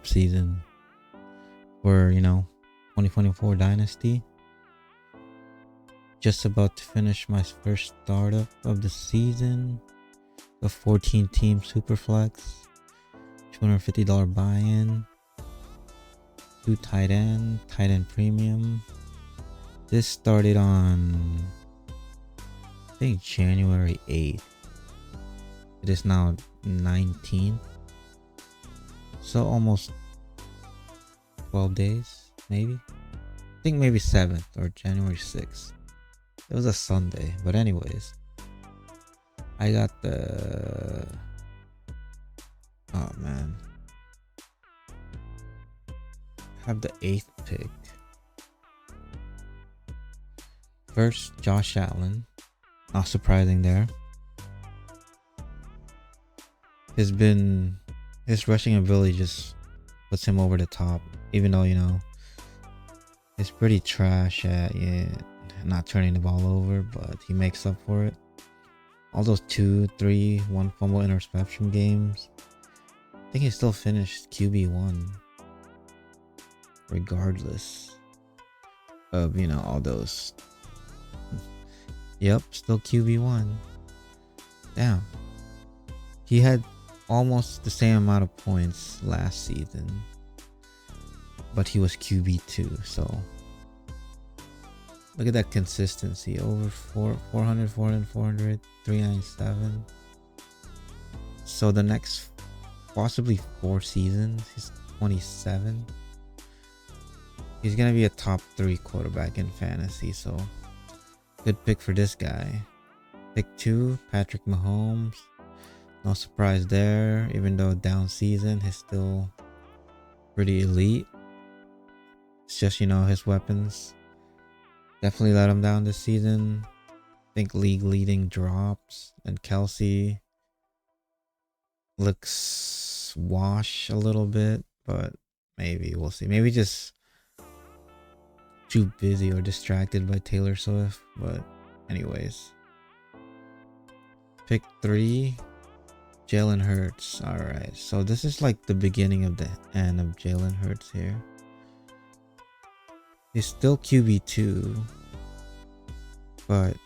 startup season for 2024 Dynasty. Just about to finish my first startup of the season. The 14 team superflex, $250 buy-in, 2 tight end premium. This started on I think January 8th. It is now 19th, so almost 12 days maybe. I think maybe 7th or January 6th. It was a Sunday, but anyways, I got the I have the 8th pick. First, Josh Allen. Not surprising there. His rushing ability just puts him over the top, even though he's pretty trash at not turning the ball over, but he makes up for it. All those 2, 3, 1 fumble interception games, I think he still finished QB1 regardless of all those. Yep, still QB1. Damn, he had almost the same amount of points last season, but he was QB2. So look at that consistency. Over 400, 400, 397. So the next possibly 4 seasons, he's 27. He's gonna be a top 3 quarterback in fantasy. So good pick for this guy. Pick 2, Patrick Mahomes. No surprise there. Even though down season, he's still pretty elite. It's just his weapons definitely let him down this season. I think league leading drops, and Kelsey looks wash a little bit, but maybe we'll see. Maybe just too busy or distracted by Taylor Swift. But anyways, pick 3, Jalen Hurts. Alright, so this is like the beginning of the end of Jalen Hurts here. He's still QB2, but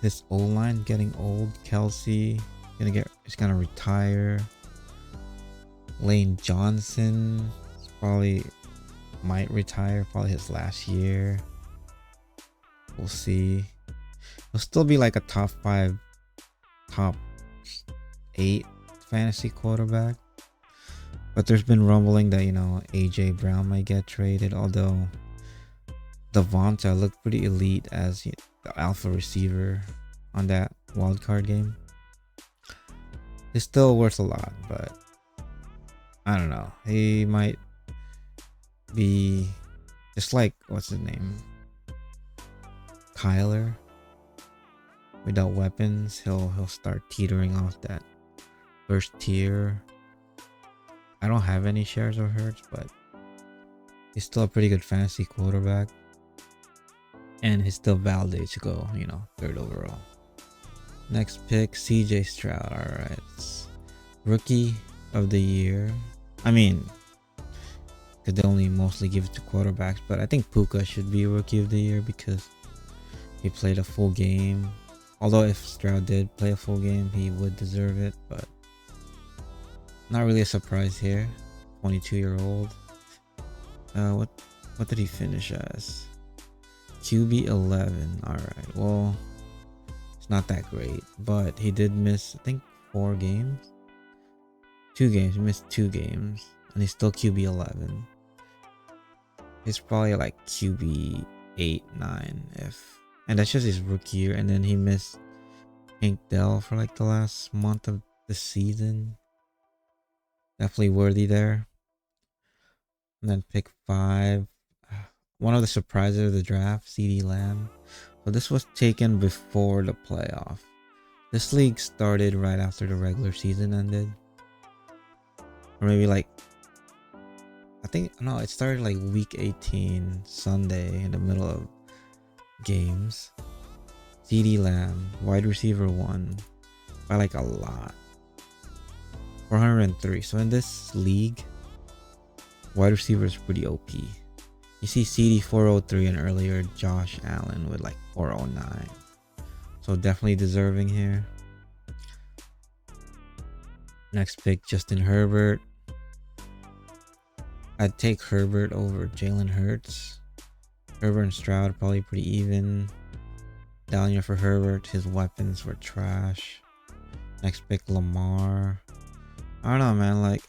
his O-line getting old. Kelsey is gonna retire. Lane Johnson might retire, probably his last year. We'll see. He'll still be like a top 5, top 8 fantasy quarterback, but there's been rumbling that AJ Brown might get traded, although Devonta looked pretty elite as the alpha receiver on that wildcard game. He's still worth a lot, but I don't know. He might be just like, what's his name, Kyler. Without weapons, he'll start teetering off that first tier. I don't have any shares of Hurts, but he's still a pretty good fantasy quarterback, and he's still validated to go 3rd overall. Next pick, CJ Stroud. Alright, rookie of the year. I mean, because they only mostly give it to quarterbacks, but I think Puka should be rookie of the year because he played a full game. Although if Stroud did play a full game, he would deserve it, but not really a surprise here. 22-year-old. What did he finish as? QB 11. Alright, well, it's not that great, but he did miss, I think, 4 games. 2 games. He missed 2 games, and he's still QB 11. He's probably like QB 8, 9 and that's just his rookie year, and then he missed Hank Dell for like the last month of the season. Definitely worthy there. And then pick 5, one of the surprises of the draft, CeeDee Lamb. So this was taken before the playoff. This league started right after the regular season ended, or maybe like, I think, no, it started like week 18 Sunday in the middle of games. CeeDee Lamb, wide receiver 1, by like a lot. 403. So in this league, wide receiver is pretty OP. You see CD 403 and earlier Josh Allen with like 409. So definitely deserving here. Next pick, Justin Herbert. I'd take Herbert over Jalen Hurts. Herbert and Stroud probably pretty even. Down year for Herbert. His weapons were trash. Next pick, Lamar. I don't know, man. Like,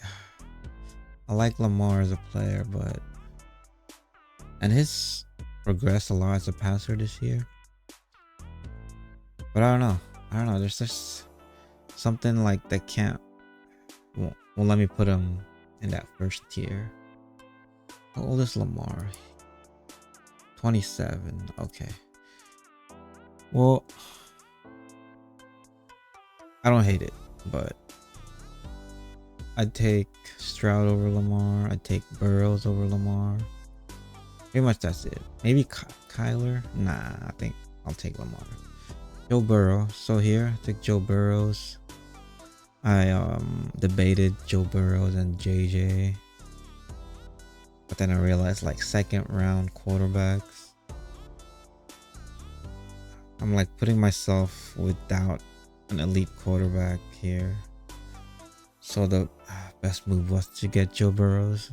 I like Lamar as a player, but and his progressed a lot as a passer this year. But I don't know. There's just something like that won't let me put him in that first tier. How old is Lamar? 27. Okay. Well, I don't hate it, but I'd take Stroud over Lamar. I'd take Burrows over Lamar. Pretty much that's it. Maybe Kyler? Nah, I think I'll take Lamar. Joe Burrow. So here, I took Joe Burrows. I debated Joe Burrows and JJ. But then I realized like second round quarterbacks. I'm like putting myself without an elite quarterback here. So the best move was to get Joe Burrows.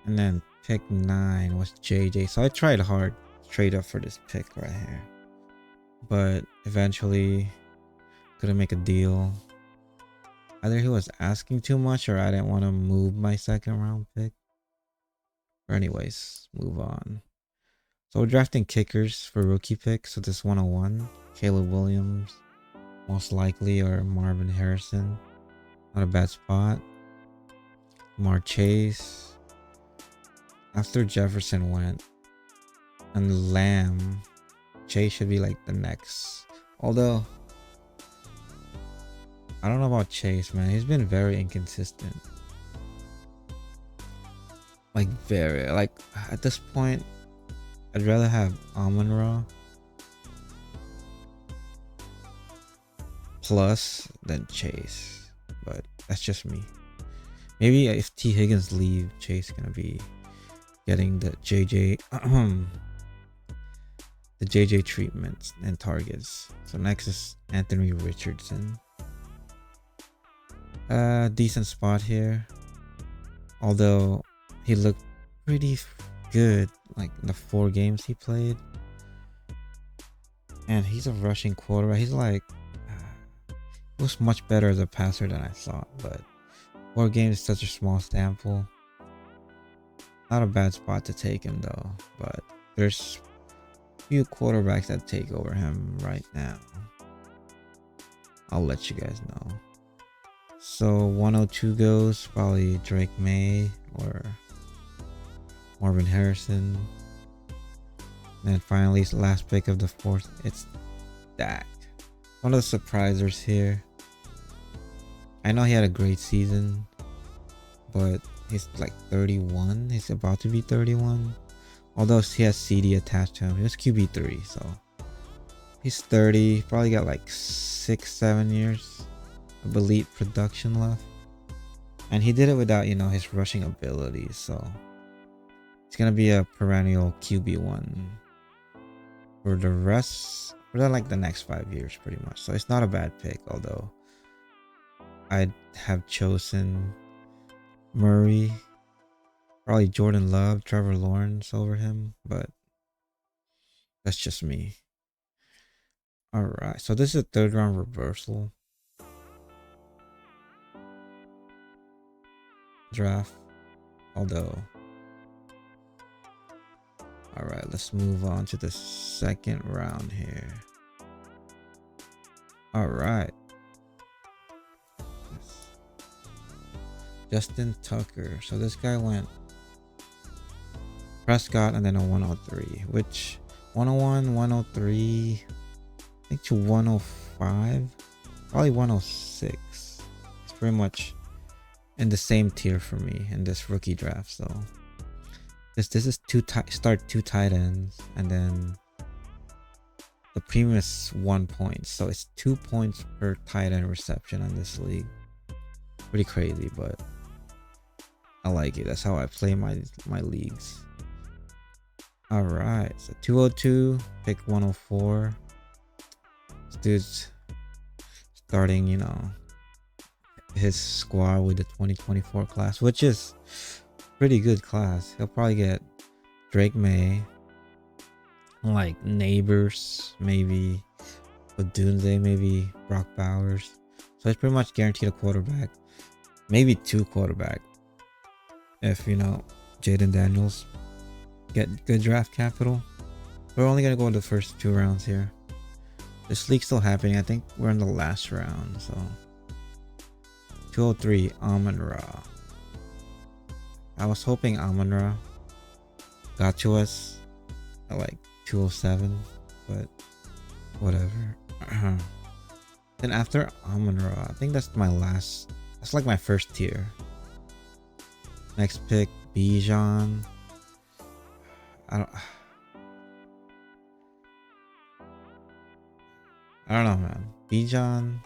And then pick 9 was JJ. So I tried hard to trade up for this pick right here. But eventually couldn't make a deal. Either he was asking too much or I didn't want to move my second round pick. Or anyways, move on. So we're drafting kickers for rookie picks. So this 101, Caleb Williams, most likely, or Marvin Harrison. Not a bad spot. Jamar Chase. After Jefferson went and Lamb, Chase should be like the next. Although I don't know about Chase, man. He's been very inconsistent. Like at this point, I'd rather have Amon-Ra plus than Chase, but that's just me. Maybe if T Higgins leave, Chase gonna be getting the JJ the JJ treatments and targets. So next is Anthony Richardson. Decent spot here, although he looked pretty good like in the 4 games he played, and he's a rushing quarterback. He's like he was much better as a passer than I thought, but 4 games is such a small sample. Not a bad spot to take him though, but there's few quarterbacks that take over him right now. I'll let you guys know. So 102 goes probably Drake May or Marvin Harrison. And then finally, last pick of the 4th, it's Dak. One of the surprisers here. I know he had a great season, but he's like 31. He's about to be 31. Although he has CD attached to him. He was QB3, so he's 30. Probably got like 6-7 years of elite production left. And he did it without, his rushing abilities, so he's gonna be a perennial QB1 for like the next 5 years pretty much. So it's not a bad pick, although I'd have chosen Murray, probably Jordan Love, Trevor Lawrence over him, but that's just me. Alright, so this is a 3rd round reversal draft, although alright, let's move on to the 2nd round here. Alright, Justin Tucker. So this guy went Prescott and then a 103, which 101, 103, I think to 105, probably 106. It's pretty much in the same tier for me in this rookie draft. So this is start 2 tight ends, and then the premium is 1 point, so it's 2 points per tight end reception in this league. Pretty crazy, but I like it. That's how I play my leagues. All right, so 202, pick 104. This dude's starting, his squad with the 2024 class, which is pretty good class. He'll probably get Drake May, like Neighbors, maybe Odunze, maybe Brock Bowers. So it's pretty much guaranteed a quarterback, maybe 2 quarterback. If Jaden Daniels get good draft capital. We're only gonna go in the first 2 rounds here. This league's still happening. I think we're in the last round. So 203 Amon Ra. I was hoping Amon Ra got to us at like 207, but whatever. Then after Amon Ra, I think that's like my first tier. Next pick, Bijan. I don't know, man. Bijan.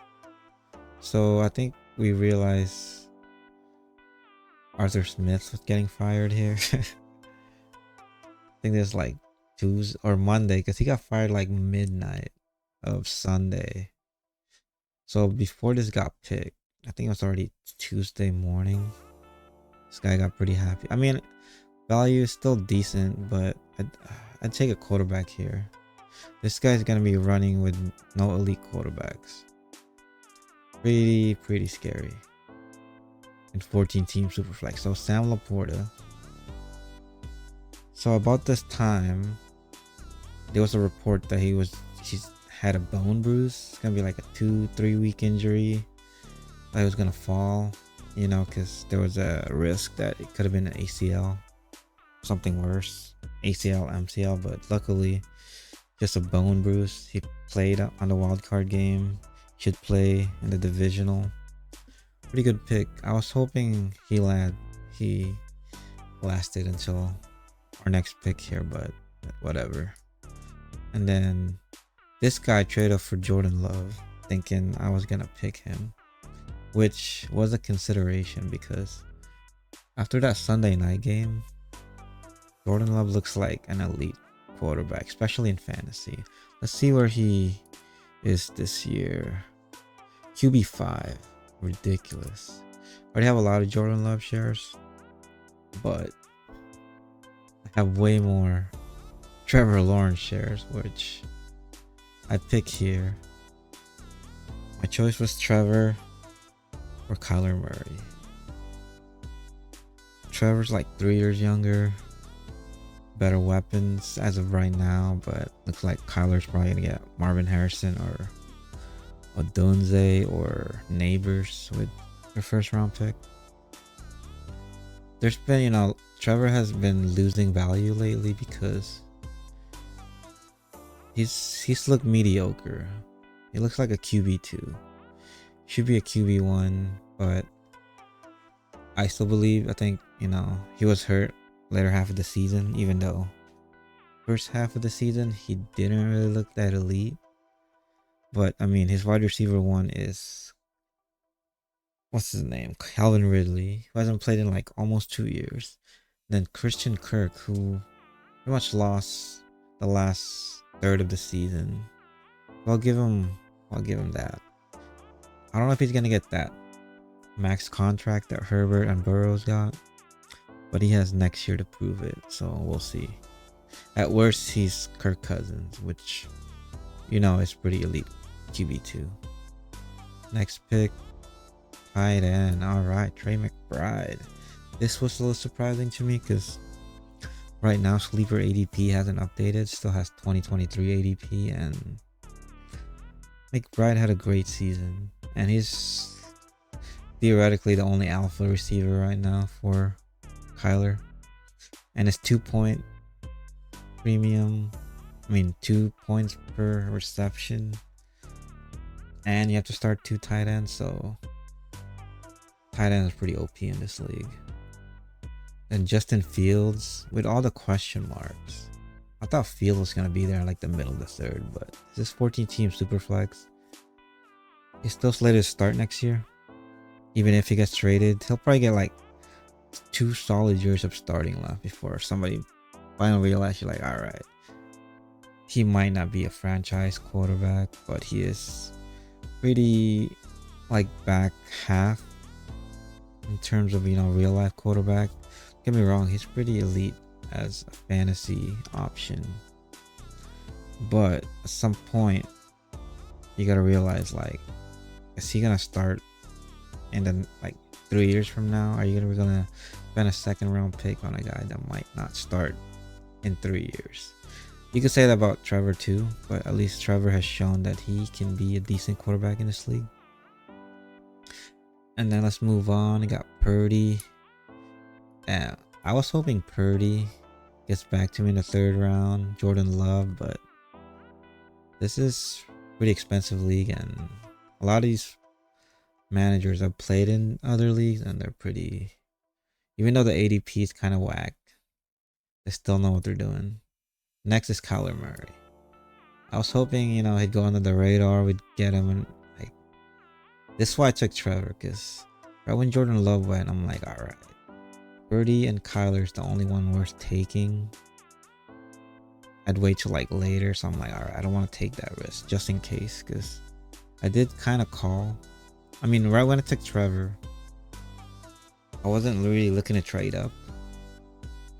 So I think we realized Arthur Smith was getting fired here. I think there's like Tuesday or Monday, because he got fired like midnight of Sunday. So before this got picked, I think it was already Tuesday morning. This guy got pretty happy. I mean, value is still decent, but I'd take a quarterback here. This guy's gonna be running with no elite quarterbacks. Pretty scary. And 14 team superflex. So Sam Laporta. So about this time, there was a report that he's had a bone bruise. It's gonna be like a 2-3 week injury. That he was gonna fall, because there was a risk that it could have been an ACL, something worse, ACL, MCL. But luckily, just a bone bruise. He played on the wild card game. Should play in the divisional. Pretty good pick. I was hoping he lasted until our next pick here, but whatever. And then this guy traded up for Jordan Love, thinking I was gonna pick him, which was a consideration because after that Sunday night game, Jordan Love looks like an elite quarterback, especially in fantasy. Let's see where he is this year. QB5. Ridiculous. I already have a lot of Jordan Love shares, but I have way more Trevor Lawrence shares, which I pick here. My choice was Trevor or Kyler Murray. Trevor's like 3 years younger, better weapons as of right now, but looks like Kyler's probably gonna get Marvin Harrison or Odunze or Neighbors with their first round pick. There's been, Trevor has been losing value lately because he's looked mediocre. He looks like a QB2. Should be a QB1, but I still I think, he was hurt later half of the season, even though first half of the season he didn't really look that elite. But I mean, his wide receiver 1 is, what's his name? Calvin Ridley, who hasn't played in like almost 2 years. Then Christian Kirk, who pretty much lost the last third of the season. I'll give him that. I don't know if he's gonna get that max contract that Herbert and Burrows got, but he has next year to prove it, so we'll see. At worst, he's Kirk Cousins, which is pretty elite QB2. Next pick, tight end. All right, Trey McBride. This was a little surprising to me because right now Sleeper ADP hasn't updated, still has 2023 ADP, and McBride had a great season, and he's theoretically the only alpha receiver right now for Kyler, and his 2-point premium, 2 points per reception, and you have to start 2 tight ends, so tight end is pretty OP in this league. And Justin Fields, with all the question marks, I thought Fields was gonna be there in like the middle of the third, but this 14 team superflex, he's still slated to start next year. Even if he gets traded, he'll probably get like 2 solid years of starting left before somebody finally realized you're like, all right, he might not be a franchise quarterback, but he is pretty like back half in terms of, you know, real life quarterback. Get me wrong, he's pretty elite as a fantasy option, but at some point you gotta realize, like, is he gonna start in the like 3 years from now? Are you gonna spend a second round pick on a guy that might not start in 3 years? You could say that about Trevor too, but at least Trevor has shown that he can be a decent quarterback in this league. And then let's move on. I got Purdy. And I was hoping Purdy gets back to me in the 3rd round. Jordan Love, but this is pretty expensive league, and a lot of these managers have played in other leagues, and they're pretty. Even though the ADP is kind of whack, they still know what they're doing. Next is Kyler Murray. I was hoping, you know, he'd go under the radar. We'd get him, and like, this is why I took Trevor, because right when Jordan Love went, I'm like, all right, Purdy and Kyler's the only one worth taking. I'd wait till like later, so I'm like, all right, I don't want to take that risk just in case, because I did kind of call. I mean, right when I took Trevor, I wasn't really looking to trade up,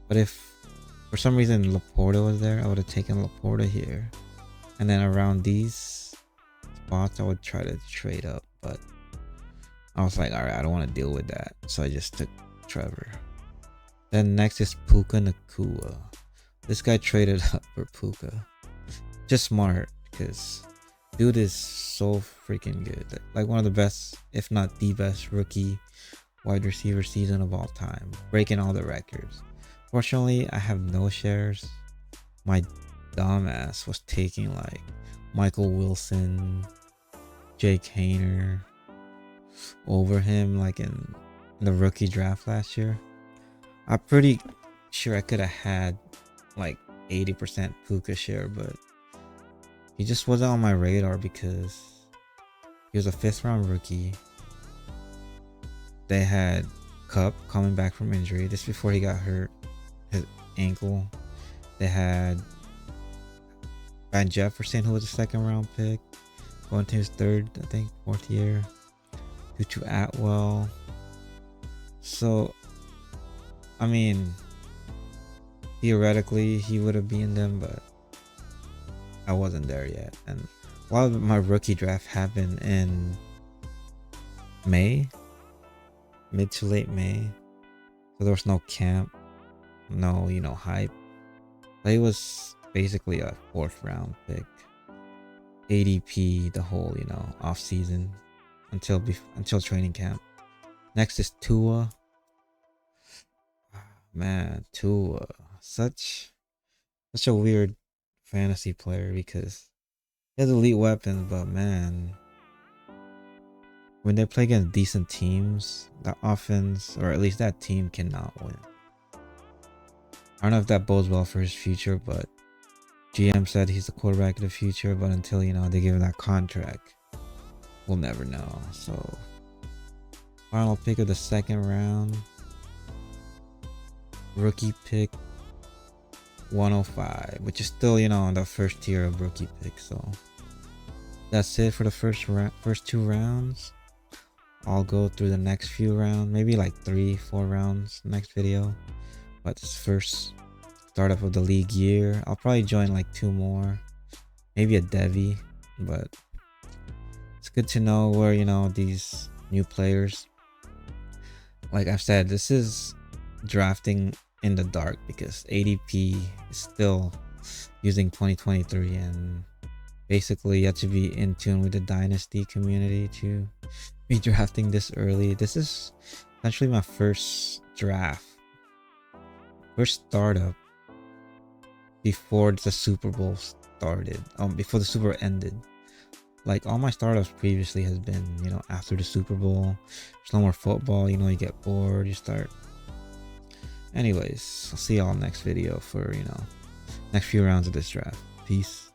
but if for some reason Laporta was there, I would have taken Laporta here, and then around these spots I would try to trade up, but I was like, all right, I don't want to deal with that, so I just took Trevor. Then next is Puka Nacua. This guy traded up for Puka. Just smart, because dude is so freaking good. Like one of the best, if not the best, rookie wide receiver season of all time. Breaking all the records. Fortunately, I have no shares. My dumbass was taking like Michael Wilson, Jake Hayner over him like in the rookie draft last year. I'm pretty sure I could have had like 80% Puka share, but he just wasn't on my radar because he was a 5th round rookie. They had Cup coming back from injury. This before he got hurt, his ankle. They had Van Jefferson, who was a 2nd round pick, going to his 3rd, I think, 4th year. Tutu Atwell. So, I mean, theoretically he would have been them, but I wasn't there yet. And a lot of my rookie draft happened in May, mid to late May, so there was no camp, no, you know, hype. But it was basically a 4th round pick, ADP the whole, you know, off season until training camp. Next is Tua. Man, Tua, such a weird fantasy player because he has elite weapons, but man, when they play against decent teams, the offense, or at least that team, cannot win. I don't know if that bodes well for his future, but GM said he's the quarterback of the future, but until, you know, they give him that contract, we'll never know. So, final pick of the 2nd round. Rookie pick 105, which is still, you know, in the 1st tier of rookie picks. So that's it for the first 2 rounds. I'll go through the next few rounds, maybe like 3-4 rounds next video, but this first startup of the league year. I'll probably join like 2 more, maybe a Devi, but it's good to know where, you know, these new players, like I've said, this is drafting in the dark because ADP is still using 2023, and basically you have to be in tune with the Dynasty community to be drafting this early. This is essentially my first draft, first startup before the Super Bowl started, before the Super Bowl ended. Like all my startups previously has been, you know, after the Super Bowl. There's no more football, you know, you get bored, you start. Anyways, I'll see y'all next video for, you know, next few rounds of this draft. Peace.